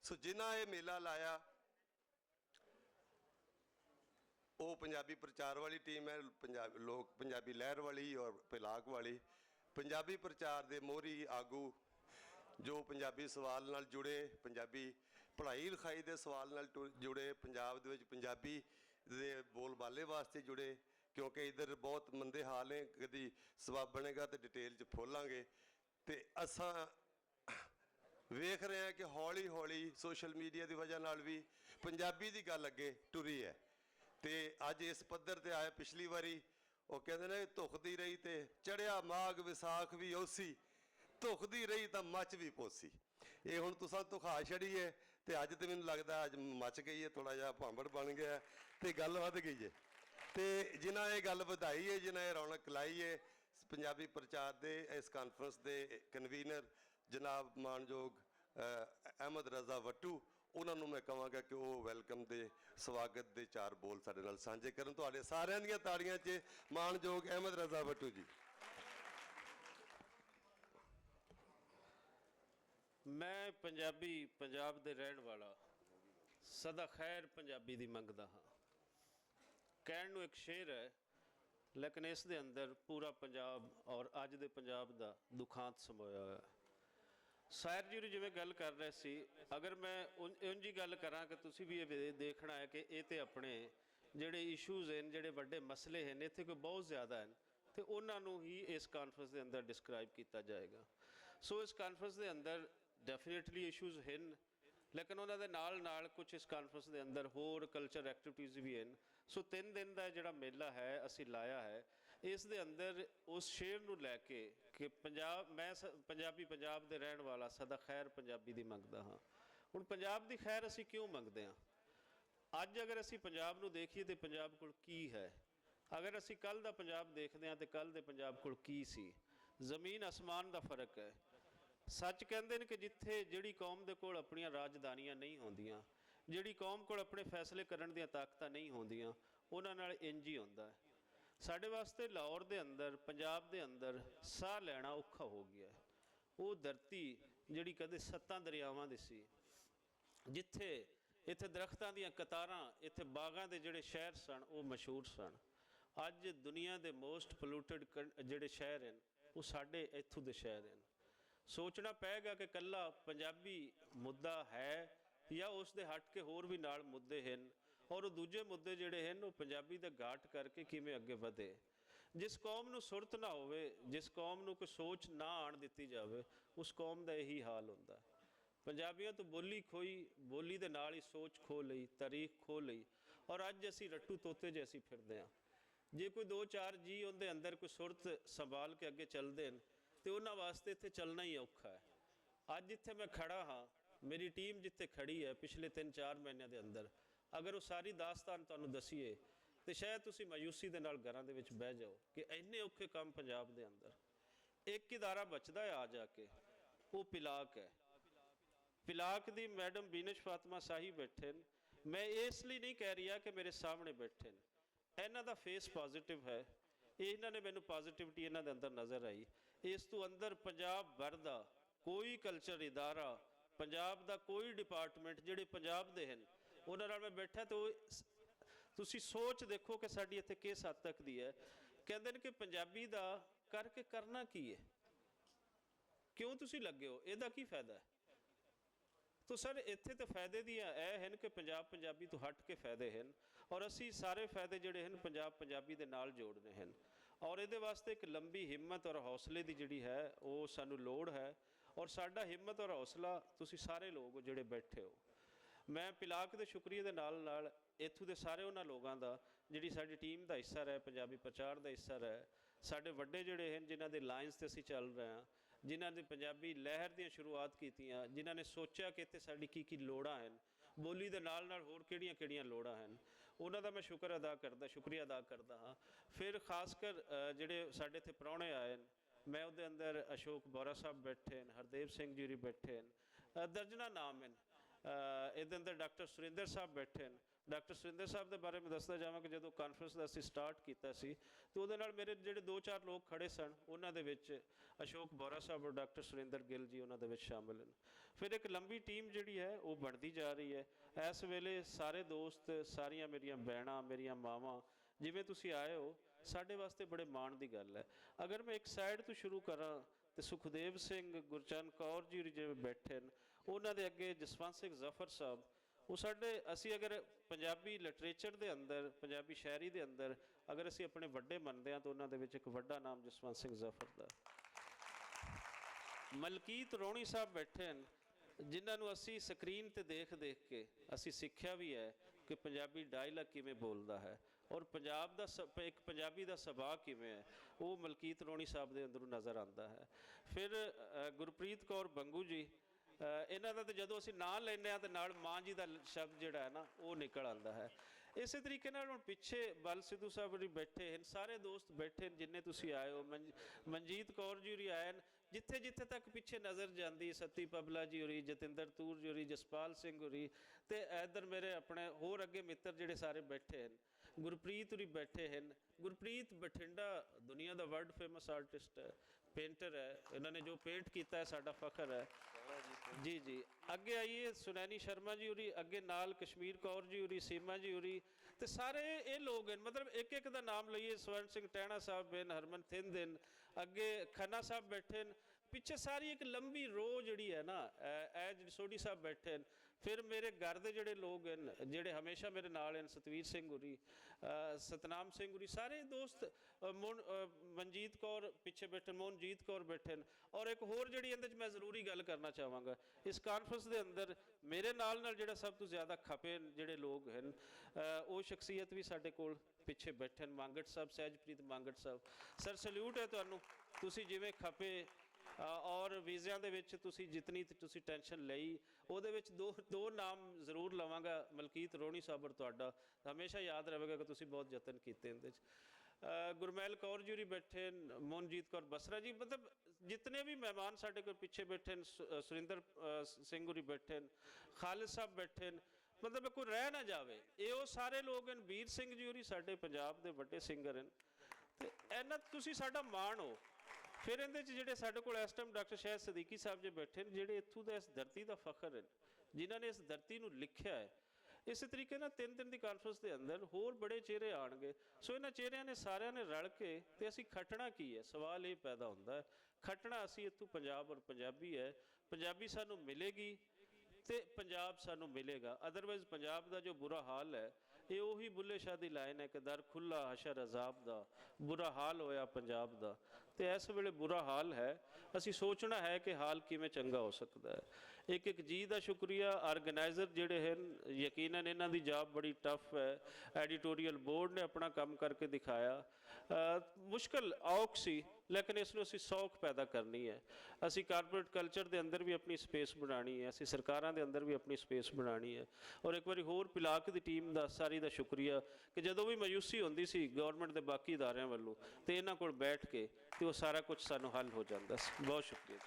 सो जिन्हें ये मेला लाया वो पंजाबी प्रचार वाली टीम है, पंजाब लोग पंजाबी लहर वाली और पिलाक वाली। पंजाबी प्रचार के मोहरी आगू जो पंजाबी सवाल नाल जुड़े, पंजाबी पढ़ाई लिखाई के सवाल नाल जुड़े, पंजाब दे विच पंजाबी दे बोलबाले वास्ते जुड़े, क्योंकि इधर बहुत मंदे हाल हैं। कभी सवाब बनेगा तो डिटेल च खोलांगे। तो असां वेख रहे हैं कि हौली हौली सोशल मीडिया की वजह नाल भी पंजाबी की गल अगे टुरी है। तो अज इस पद्धर ते आए, पिछली बारी वो कहते ने धुखदी रही तो चढ़िया माघ विसाख भी ओसी, धुखदी रही तो मच भी पोसी। ये हुण तुसां धुखा छड़ी है तो अज तो मैनूं लगदा अज मच गई है, थोड़ा जिहा भांबड़ बन गया तो गल वध गई है। तो जिन्हें ये गल वधाई है, जिन्हें रौनक लाई है, पंजाबी प्रचार के इस कानफ्रेंस के कन्वीनर जनाब मानयोग अहमद रज़ा वट्टू, उन्होंने मैं कहांगा कि वो वैलकम के स्वागत के 4 बोल साडे नाल सांझे करन। तुहाडे सारिआं दीआं ताड़ियां च मानयोग अहमद रज़ा वट्टू जी। मैं पंजाबी पंजाब दे रहण वाला सदा खैर पंजाबी दी मंगदा हाँ। कहण नूं एक शेर है, लेकिन इस दे अंदर पूरा पंजाब और अज दे पंजाब दा दुखांत समोया होया है। सायर जी जिवें गल कर रहे सी, अगर मैं उंज ही गल करां कि तुसीं भी ये देखना है कि ये तो अपने जिहड़े इशूज़ हैं, जिहड़े वड्डे मसले हैं, इत्थे कोई बहुत ज़्यादा हैं, तो उन्होंने ही इस कानफ्रेंस के अंदर डिस्क्राइब किया जाएगा। सो इस कानफ्रेंस के अंदर डेफिनेटली इशूज़ हैं, लेकिन उन्होंने नाल नाल कुछ इस कानफ्रेंस के अंदर होर कल्चर एक्टिविटीज़ भी हैं। सो 3 दिन का जिहड़ा मेला है असी लाया है, इस दे अंदर उस शेर नूं लैके कि पंजाब मैं पंजाबी पंजाब दे रहण वाला सदा खैर पंजाबी दी मंगदा हाँ। हुण पंजाब दी खैर असी क्यों मंगदे हाँ? अज अगर असी पंजाब नूं देखीए तो पंजाब कोल की है, अगर असी कल दा पंजाब देखते हैं तो कल दे पंजाब कोल की सी? जमीन आसमान का फर्क है। सच कहते हैं कि जिथे जिहड़ी कौम दे कोल अपनियां राजधानियां नहीं होंदियां, जिहड़ी कौम कोल अपने फैसले करन दीयां ताकतां नहीं होंदियां, उन्हां नाल इंज ही हुंदा है। साडे वास्ते लाहौर दे अंदर पंजाब दे अंदर साह लैना औखा हो गया है। वो धरती जिहड़ी कदे 7 दरियावां दी सी, जिथे इत्थे दरख्तां दीयां कतारां, इत्थे बागां दे जिहड़े शहर सन वो मशहूर सन, अज दुनिया के मोस्ट पोलूटेड जिहड़े शहर हैं वो साडे इत्थों दे शहर हैं। सोचना पेगा कि कल्ला पंजाबी मुद्दा है या उस दे हट के होर भी नाल मुद्दे हैं, और दूजे मुद्दे जिहड़े हैं वो पंजाबी दा घाट करके किवें अगे वधे। जिस कौम नूं सुरत ना होवे, जिस कौम नूं कोई सोच ना आण दित्ती जावे, उस कौम दा यही हाल हुंदा है। पंजाबियों तो बोली खोई, बोली दे नाल ही सोच खो लई, तारीख खो लई, और अज असी रट्टू तोते जैसी फिरदे हां। जे कोई 2-4 जी उनके अंदर कोई सुरत संभाल के अगे चलते हैं तो उन्होंने वास्ते इत्थे चलना ही औखा है। अज जिथे मैं खड़ा हाँ, मेरी टीम जिथे खड़ी है पिछले 3-4 महीनों के अंदर, अगर वो सारी दास्तान तुहानूं दसीए तो शायद तुसीं मायूसी दे नाल घरां दे विच बह जाओ कि इन्ने औखे काम पंजाब दे अंदर। एक इदारा बचदा है आ जाके, वो पिलाक है। पिलाक दी मैडम बीनश फातिमा शाही बैठे हैं। मैं इसलिए नहीं कह रही कि मेरे सामने बैठे हैं, इन्हां दा फेस पॉजिटिव है, इन्हां ने मैनूं पॉजिटिविटी इन्हां दे अंदर नज़र आई। इस तो अंदर पंजाब भर दा कोई कल्चर इदारा, पंजाब दा कोई डिपार्टमेंट जिहड़े पंजाब दे हैं उन्हां नाल मैं बैठा तो तुसीं सोच देखो कि साडी इत्थे किस हद तक दी है। कहंदे ने कि पंजाबी दा करके करना की है, क्यों तुसीं लगे हो, इहदा की फायदा है? तो सर इत्थे तो फायदे दियां यह हैं कि पंजाब पंजाबी तो हट के फायदे हैं, और असी सारे फायदे जिहड़े हैं पंजाब पंजाबी दे नाल जोड़ने हैं। और ये वास्ते एक लंबी हिम्मत और हौसले की जिहड़ी है वो सानू लोड़ है, और साडा हिम्मत और हौसला तुसीं सारे लोग जिहड़े बैठे हो। मैं पिलाक के शुक्रिया के नाल नाल इत्थों के सारे उन्होंने लोगों का जिहड़ी साडी टीम का हिस्सा रहे, पंजाबी प्रचार का हिस्सा रहे, साडे वड्डे जिहड़े हैं जिन्हां दे लाइन्स ते असीं चल रहे हैं, जिन्हां ने पंजाबी लहर दी शुरुआत कीतियां, जिन्हां ने सोचा कि इत्थे साडी की लोड़ां हैं, बोली दे नाल नाल होर किहड़ियां लोड़ां हैं, उन्हां दा मैं शुक्रिया अदा करदा हाँ। फिर खासकर जिहड़े साडे इत्थे प्राहुणे आए हैं, मैं उहदे अंदर अशोक बोरा साहब बैठे हैं, हरदेव सिंह जी बैठे हैं, दर्जना नाम हैं। ਇਹਦੇ ਅੰਦਰ डॉक्टर सुरिंदर साहब बैठे हैं। डॉक्टर सुरिंदर साहब के बारे में दसदा जावां कि जो कॉन्फ्रेंस का असीं स्टार्ट किया सी तो उहदे नाल मेरे जिहड़े 2-4 लोग खड़े सन, उन्हां दे विच अशोक बोरा साहब और डॉक्टर सुरिंदर गिल जी उन्हां दे विच शामिल हैं। ਫਿਰ ਇੱਕ ਲੰਬੀ ਟੀਮ ਜਿਹੜੀ ਹੈ ਉਹ ਬਣਦੀ ਜਾ ਰਹੀ ਹੈ। ਇਸ ਵੇਲੇ ਸਾਰੇ ਦੋਸਤ, ਸਾਰੀਆਂ ਮੇਰੀਆਂ ਭੈਣਾਂ, ਮੇਰੀਆਂ ਮਾਵਾਂ, ਜਿਵੇਂ ਤੁਸੀਂ ਆਏ ਹੋ, ਸਾਡੇ ਵਾਸਤੇ ਬੜੇ ਮਾਣ ਦੀ ਗੱਲ ਹੈ। ਅਗਰ ਮੈਂ ਇੱਕ ਸਾਈਡ ਤੋਂ ਸ਼ੁਰੂ ਕਰਾਂ ਤੇ ਸੁਖਦੇਵ ਸਿੰਘ, ਗੁਰਚਰਨ ਕੌਰ ਜੀ ਜਿਵੇਂ ਬੈਠੇ ਨੇ, ਉਹਨਾਂ ਦੇ ਅੱਗੇ ਜਸਵੰਤ ਸਿੰਘ ਜ਼ਫਰ ਸਾਹਿਬ, ਉਹ ਸਾਡੇ, ਅਸੀਂ ਅਗਰ ਪੰਜਾਬੀ ਲਿਟਰੇਚਰ ਦੇ ਅੰਦਰ, ਪੰਜਾਬੀ ਸ਼ਾਇਰੀ ਦੇ ਅੰਦਰ ਅਗਰ ਅਸੀਂ ਆਪਣੇ ਵੱਡੇ ਮੰਨਦੇ ਹਾਂ ਤਾਂ ਉਹਨਾਂ ਦੇ ਵਿੱਚ ਇੱਕ ਵੱਡਾ ਨਾਮ ਜਸਵੰਤ ਸਿੰਘ ਜ਼ਫਰ ਦਾ। ਮਲਕੀਤ ਰੋਣੀ ਸਾਹਿਬ ਬੈਠੇ ਹਨ, ਜਿਨ੍ਹਾਂ ਨੂੰ ਅਸੀਂ ਸਕਰੀਨ ਤੇ ਦੇਖ ਦੇਖ ਕੇ ਅਸੀਂ ਸਿੱਖਿਆ ਵੀ ਹੈ ਕਿ ਪੰਜਾਬੀ ਡਾਇਲੌਗ ਕਿਵੇਂ ਬੋਲਦਾ ਹੈ ਔਰ ਪੰਜਾਬ ਦਾ ਇੱਕ ਪੰਜਾਬੀ ਦਾ ਸੁਭਾਅ ਕਿਵੇਂ ਹੈ, ਉਹ ਮਲਕੀਤ ਰੋਣੀ ਸਾਹਿਬ ਦੇ ਅੰਦਰੋਂ ਨਜ਼ਰ ਆਉਂਦਾ ਹੈ। ਫਿਰ ਗੁਰਪ੍ਰੀਤ ਕੌਰ ਬੰਗੂ ਜੀ, ਇਹਨਾਂ ਦਾ ਤਾਂ ਜਦੋਂ ਅਸੀਂ ਨਾਂ ਲੈਂਦੇ ਹਾਂ ਤਾਂ ਨਾਲ ਮਾਂ ਜੀ ਦਾ ਸ਼ਬਦ ਜਿਹੜਾ ਹੈ ਨਾ ਉਹ ਨਿਕਲ ਆਉਂਦਾ ਹੈ। ਇਸੇ ਤਰੀਕੇ ਨਾਲ ਹੁਣ ਪਿੱਛੇ ਬਲ ਸਿੱਧੂ ਸਾਹਿਬ ਜੀ ਬੈਠੇ ਹਨ, ਸਾਰੇ ਦੋਸਤ ਬੈਠੇ ਨੇ ਜਿੰਨੇ ਤੁਸੀਂ ਆਏ ਹੋ, ਮਨਜੀਤ ਕੌਰ ਜੀ ਹੋਰੀ ਆਏ ਨੇ, ਜਿੱਥੇ ਜਿੱਥੇ ਤੱਕ ਪਿੱਛੇ ਨਜ਼ਰ ਜਾਂਦੀ, ਸਤੀ ਪਬਲਾ ਜੀ ਹੋਰੀ, ਜਤਿੰਦਰ ਤੂਰ ਜੀ ਹੋਰੀ, ਜਸਪਾਲ ਸਿੰਘ ਹੋਰੀ, ਤੇ ਇੱਧਰ ਮੇਰੇ ਆਪਣੇ ਹੋਰ ਅੱਗੇ ਮਿੱਤਰ ਜਿਹੜੇ ਸਾਰੇ ਬੈਠੇ ਹਨ, ਗੁਰਪ੍ਰੀਤ ਹੋਰੀ ਬੈਠੇ ਹਨ। ਗੁਰਪ੍ਰੀਤ ਬਠਿੰਡਾ ਦੁਨੀਆ ਦਾ ਵਰਲਡ ਫੇਮਸ ਆਰਟਿਸਟ ਹੈ, ਪੇਂਟਰ ਹੈ, ਇਹਨਾਂ ਨੇ ਜੋ ਪੇਂਟ ਕੀਤਾ ਹੈ ਸਾਡਾ ਫਖਰ ਹੈ ਜੀ ਜੀ। ਅੱਗੇ ਆਈਏ ਸੁਨੈਨੀ ਸ਼ਰਮਾ ਜੀ ਹੋਰੀ, ਅੱਗੇ ਨਾਲ ਕਸ਼ਮੀਰ ਕੌਰ ਜੀ ਹੋਰੀ, ਸੀਮਾ ਜੀ ਹੋਰੀ, ਤੇ ਸਾਰੇ ਇਹ ਲੋਕ ਹਨ, ਮਤਲਬ ਇੱਕ ਇੱਕ ਦਾ ਨਾਮ ਲਈਏ, ਸਵਰਨ ਸਿੰਘ ਟਹਿਣਾ ਸਾਹਿਬ ਹਨ, ਹਰਮਨ ਥਿੰਦ ਹਨ, ਅੱਗੇ ਖੰਨਾ ਸਾਹਿਬ ਬੈਠੇ ਨੇ, ਪਿੱਛੇ ਸਾਰੀ ਇੱਕ ਲੰਬੀ ਰੋ ਜਿਹੜੀ ਹੈ ਨਾ, ਇਹ ਜਿਹੜੀ ਸੋਢੀ ਸਾਹਿਬ ਬੈਠੇ ਨੇ। ਫਿਰ ਮੇਰੇ ਘਰ ਦੇ ਜਿਹੜੇ ਲੋਕ ਹਨ, ਜਿਹੜੇ ਹਮੇਸ਼ਾ ਮੇਰੇ ਨਾਲ ਹਨ, ਸਤਵੀਰ ਸਿੰਘ ਹੋਰੀ, ਸਤਨਾਮ ਸਿੰਘ ਹੋਰੀ, ਸਾਰੇ ਦੋਸਤ, ਮਨਜੀਤ ਕੌਰ ਪਿੱਛੇ ਬੈਠੇ, ਮੋਹਨਜੀਤ ਕੌਰ ਬੈਠੇ ਨੇ। ਔਰ ਇੱਕ ਹੋਰ ਜਿਹੜੀ ਇਹਦੇ 'ਚ ਮੈਂ ਜ਼ਰੂਰੀ ਗੱਲ ਕਰਨਾ ਚਾਹਾਂਗਾ, ਇਸ ਕਾਨਫਰੰਸ ਦੇ ਅੰਦਰ ਮੇਰੇ ਨਾਲ ਜਿਹੜਾ ਸਭ ਤੋਂ ਜ਼ਿਆਦਾ ਖਪੇ ਜਿਹੜੇ ਲੋਕ ਹਨ, ਉਹ ਸ਼ਖਸੀਅਤ ਵੀ ਸਾਡੇ ਕੋਲ ਪਿੱਛੇ ਬੈਠੇ ਨੇ, ਮੰਗਟ ਸਾਹਿਬ, ਸਹਿਜਪ੍ਰੀਤ ਮੰਗਟ ਸਾਹਿਬ। ਸਰ ਸਲੂਟ ਹੈ ਤੁਹਾਨੂੰ, ਤੁਸੀਂ ਜਿਵੇਂ ਖਪੇ ਔਰ ਵੀਜ਼ਿਆਂ ਦੇ ਵਿੱਚ ਤੁਸੀਂ ਜਿਤਨੀ ਤੁਸੀਂ ਟੈਨਸ਼ਨ ਲਈ, ਉਹਦੇ ਵਿੱਚ ਦੋ ਨਾਮ ਜ਼ਰੂਰ ਲਵਾਂਗਾ, ਮਲਕੀਤ ਰੋਣੀ ਸਾਹਿਬ ਔਰ ਤੁਹਾਡਾ ਹਮੇਸ਼ਾ ਯਾਦ ਰਹੇਗਾ ਕਿ ਤੁਸੀਂ ਬਹੁਤ ਯਤਨ ਕੀਤੇ ਇਹਦੇ 'ਚ। ਗੁਰਮੈਲ ਕੌਰ ਜੀ ਹੋਰੀ ਬੈਠੇ, ਮੋਹਨਜੀਤ ਕੌਰ ਬਸਰਾ ਜੀ, ਮਤਲਬ ਜਿਤਨੇ ਵੀ ਮਹਿਮਾਨ ਸਾਡੇ ਕੋਲ ਪਿੱਛੇ ਬੈਠੇ ਨੇ, ਸੁਰਿੰਦਰ ਸਿੰਘ ਹੋਰੀ ਬੈਠੇ ਨੇ, ਖਾਲਿਦ ਸਾਹਿਬ ਬੈਠੇ ਨੇ, ਮਤਲਬ ਕੋਈ ਰਹਿ ਨਾ ਜਾਵੇ, ਇਹ ਉਹ ਸਾਰੇ ਲੋਕ ਹਨ। ਵੀਰ ਸਿੰਘ ਜੀ ਹੋਰੀ ਸਾਡੇ ਪੰਜਾਬ ਦੇ ਵੱਡੇ ਸਿੰਗਰ ਹਨ, ਤੇ ਇਹਨਾਂ ਤੁਸੀਂ ਸਾਡਾ ਮਾਣ ਹੋ। ਫਿਰ ਇਹਦੇ 'ਚ ਜਿਹੜੇ ਸਾਡੇ ਕੋਲ ਇਸ ਟਾਈਮ ਡਾਕਟਰ ਸ਼ਾਹਿਦ ਸਦੀਕੀ ਸਾਹਿਬ ਜੇ ਬੈਠੇ ਨੇ, ਜਿਹੜੇ ਇੱਥੋਂ ਦਾ ਇਸ ਧਰਤੀ ਦਾ ਫਖਰ ਹਨ, ਜਿਨ੍ਹਾਂ ਨੇ ਇਸ ਧਰਤੀ ਨੂੰ ਲਿਖਿਆ ਹੈ। ਇਸੇ ਤਰੀਕੇ ਨਾਲ 3 ਦਿਨ ਦੀ ਕਾਨਫਰੰਸ ਦੇ ਅੰਦਰ ਹੋਰ ਬੜੇ ਚਿਹਰੇ ਆਉਣਗੇ। ਸੋ ਇਹਨਾਂ ਚਿਹਰਿਆਂ ਨੇ ਸਾਰਿਆਂ ਨੇ ਰਲ ਕੇ, ਤੇ ਅਸੀਂ ਖੱਟਣਾ ਕੀ ਹੈ, ਸਵਾਲ ਇਹ ਪੈਦਾ ਹੁੰਦਾ ਹੈ। ਖੱਟਣਾ ਅਸੀਂ ਇੱਥੋਂ ਪੰਜਾਬ ਔਰ ਪੰਜਾਬੀ ਹੈ, ਪੰਜਾਬੀ ਸਾਨੂੰ ਮਿਲੇਗੀ ਤੇ ਪੰਜਾਬ ਸਾਨੂੰ ਮਿਲੇਗਾ। ਅਦਰਵਾਈਜ਼ ਪੰਜਾਬ ਦਾ ਜੋ ਬੁਰਾ ਹਾਲ ਹੈ, ਇਹ ਉਹੀ ਬੁੱਲੇ ਸ਼ਾਹ ਦੀ ਲਾਈਨ ਹੈ ਕਿ ਦਰ ਖੁੱਲਾ ਹਸ਼ਰ ਅਜ਼ਾਬ ਦਾ, ਬੁਰਾ ਹਾਲ ਹੋਇਆ ਪੰਜਾਬ ਦਾ। ਤੇ ਇਸ ਵੇਲੇ ਬੁਰਾ ਹਾਲ ਹੈ, ਅਸੀਂ ਸੋਚਣਾ ਹੈ ਕਿ ਹਾਲ ਕਿਵੇਂ ਚੰਗਾ ਹੋ ਸਕਦਾ ਹੈ। ਇੱਕ ਇੱਕ ਜੀ ਦਾ ਸ਼ੁਕਰੀਆ। ਆਰਗੇਨਾਈਜ਼ਰ ਜਿਹੜੇ ਹਨ, ਯਕੀਨਨ ਇਹਨਾਂ ਦੀ ਜੌਬ ਬੜੀ ਟਫ ਹੈ। ਐਡੀਟੋਰੀਅਲ ਬੋਰਡ ਨੇ ਆਪਣਾ ਕੰਮ ਕਰਕੇ ਦਿਖਾਇਆ, ਮੁਸ਼ਕਲ ਔਖ ਸੀ, ਲੇਕਿਨ ਇਸ ਨੂੰ ਅਸੀਂ ਸੌਖ ਪੈਦਾ ਕਰਨੀ ਹੈ। ਅਸੀਂ ਕਾਰਪੋਰੇਟ ਕਲਚਰ ਦੇ ਅੰਦਰ ਵੀ ਆਪਣੀ ਸਪੇਸ ਬਣਾਉਣੀ ਹੈ, ਅਸੀਂ ਸਰਕਾਰਾਂ ਦੇ ਅੰਦਰ ਵੀ ਆਪਣੀ ਸਪੇਸ ਬਣਾਉਣੀ ਹੈ। ਔਰ ਇੱਕ ਵਾਰੀ ਹੋਰ ਪਿਲਾਕ ਦੀ ਟੀਮ ਦਾ ਸਾਰੀ ਦਾ ਸ਼ੁਕਰੀਆ ਕਿ ਜਦੋਂ ਵੀ ਮਾਯੂਸੀ ਹੁੰਦੀ ਸੀ ਗਵਰਨਮੈਂਟ ਦੇ ਬਾਕੀ ਅਦਾਰਿਆਂ ਵੱਲੋਂ, ਤੇ ਇਹਨਾਂ ਕੋਲ ਬੈਠ ਕੇ ਤੇ ਉਹ ਸਾਰਾ ਕੁਝ ਸਾਨੂੰ ਹੱਲ ਹੋ ਜਾਂਦਾ ਸੀ। ਬਹੁਤ ਸ਼ੁਕਰੀਆ।